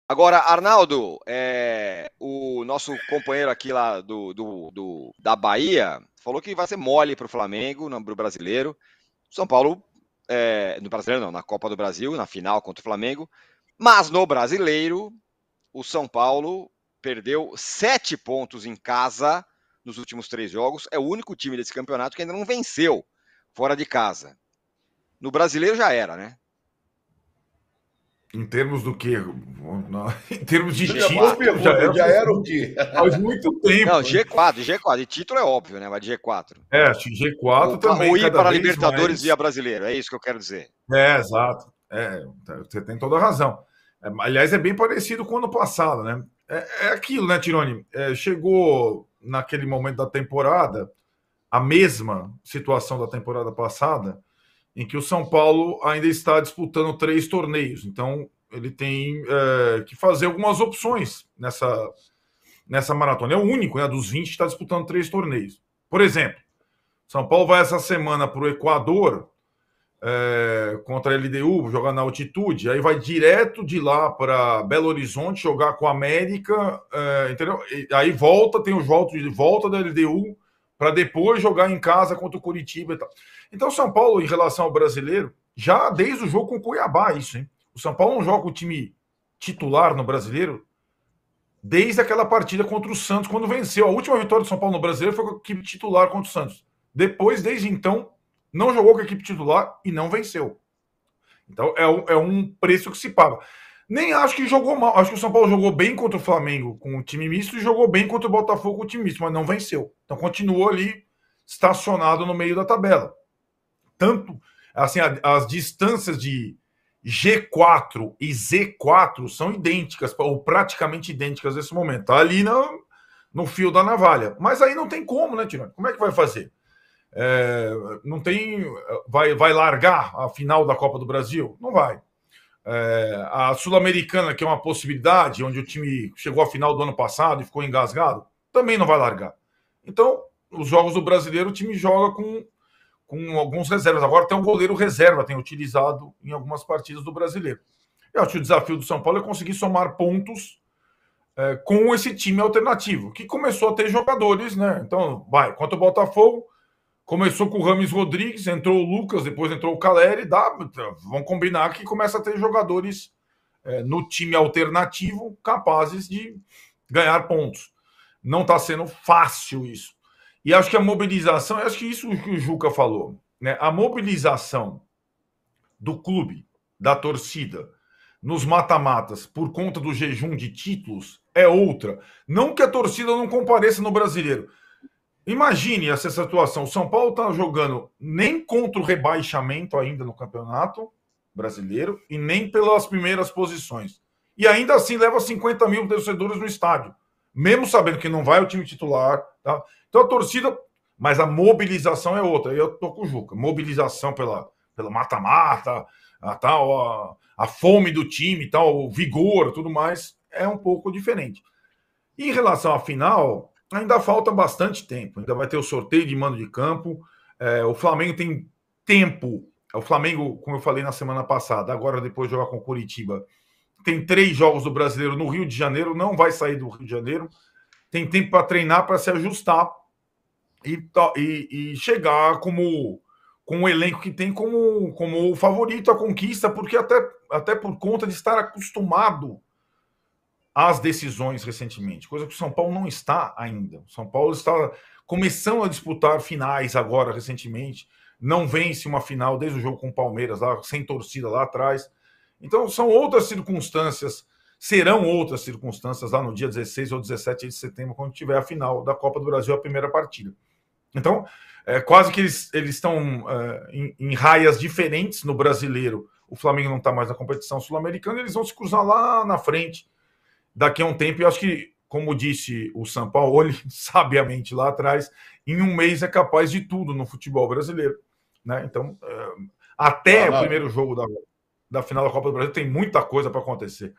Agora, Arnaldo, o nosso companheiro aqui lá da Bahia falou que vai ser mole para o Flamengo, no brasileiro. São Paulo, no brasileiro não, na Copa do Brasil, na final contra o Flamengo. Mas no brasileiro, o São Paulo perdeu 7 pontos em casa nos últimos 3 jogos. É o único time desse campeonato que ainda não venceu fora de casa. No brasileiro já era, né? Em termos do quê? Em termos de Já boa título, já pergunta, era já era o quê? faz muito tempo. Não, G4, G4. E título é óbvio, né? Vai de G4. Acho que G4 também, Ou ir cada para a vez Libertadores mais. via brasileiro, é isso que eu quero dizer. Exato. Você tem toda a razão. Aliás, é bem parecido com o ano passado, né? É aquilo, né, Tironi? Chegou naquele momento da temporada, a mesma situação da temporada passada, em que o São Paulo ainda está disputando 3 torneios. Então, ele tem que fazer algumas opções nessa maratona. É o único, né, dos 20 que está disputando 3 torneios. Por exemplo, São Paulo vai essa semana para o Equador contra a LDU, jogar na altitude, aí vai direto de lá para Belo Horizonte jogar com a América, entendeu? E aí volta, tem os votos de volta da LDU para depois jogar em casa contra o Curitiba e tal. Então, São Paulo, em relação ao brasileiro, já desde o jogo com o Cuiabá, isso, hein? O São Paulo não joga com o time titular no brasileiro desde aquela partida contra o Santos, quando venceu. A última vitória do São Paulo no brasileiro foi com a equipe titular contra o Santos. Depois, desde então, não jogou com a equipe titular e não venceu. Então é um preço que se paga. Nem acho que jogou mal. Acho que o São Paulo jogou bem contra o Flamengo com o time misto e jogou bem contra o Botafogo com o time misto, mas não venceu. Então continuou ali estacionado no meio da tabela. Tanto assim, as distâncias de G4 e Z4 são idênticas, ou praticamente idênticas nesse momento. Tá ali no fio da navalha. Mas aí não tem como, né, Tirone? Como é que vai fazer? Não tem. Vai largar a final da Copa do Brasil? Não vai. A Sul-Americana, que é uma possibilidade, onde o time chegou à final do ano passado e ficou engasgado, também não vai largar. Então, os jogos do brasileiro, o time joga com alguns reservas. Agora tem um goleiro reserva, tem utilizado em algumas partidas do brasileiro. Eu acho que o desafio do São Paulo é conseguir somar pontos com esse time alternativo, que começou a ter jogadores, né? Então, vai, contra o Botafogo. Começou com o Rames Rodrigues, entrou o Lucas, depois entrou o Caleri. Vamos combinar que começa a ter jogadores no time alternativo capazes de ganhar pontos. Não está sendo fácil isso. E acho que a mobilização, acho que isso que o Juca falou, né? A mobilização do clube, da torcida, nos mata-matas, por conta do jejum de títulos, é outra. Não que a torcida não compareça no brasileiro. Imagine essa situação. O São Paulo está jogando nem contra o rebaixamento ainda no campeonato brasileiro e nem pelas primeiras posições. E ainda assim leva 50 mil torcedores no estádio, mesmo sabendo que não vai o time titular. Tá? Então a torcida, mas a mobilização é outra. Eu tô com o Juca. Mobilização pelo mata-mata, a fome do time, tal, o vigor, tudo mais, é um pouco diferente. E em relação à final, ainda falta bastante tempo. Ainda vai ter o sorteio de mando de campo. O Flamengo tem tempo. O Flamengo, como eu falei na semana passada, agora depois de jogar com o Curitiba, tem 3 jogos do Brasileiro no Rio de Janeiro, não vai sair do Rio de Janeiro. Tem tempo para treinar, para se ajustar e chegar com o elenco que tem como o favorito à conquista, porque até por conta de estar acostumado às decisões recentemente, coisa que o São Paulo não está ainda. O São Paulo está começando a disputar finais agora, recentemente. Não vence uma final desde o jogo com o Palmeiras, lá, sem torcida lá atrás. Então, são outras circunstâncias, serão outras circunstâncias lá no dia 16 ou 17 de setembro, quando tiver a final da Copa do Brasil, a primeira partida. Então, quase que eles estão em raias diferentes no brasileiro. O Flamengo não está mais na competição sul-americana, eles vão se cruzar lá na frente daqui a um tempo. Eu acho que, como disse o Sampaoli, sabiamente lá atrás, em um mês é capaz de tudo no futebol brasileiro. Né? Então, até o primeiro jogo da final da Copa do Brasil tem muita coisa para acontecer.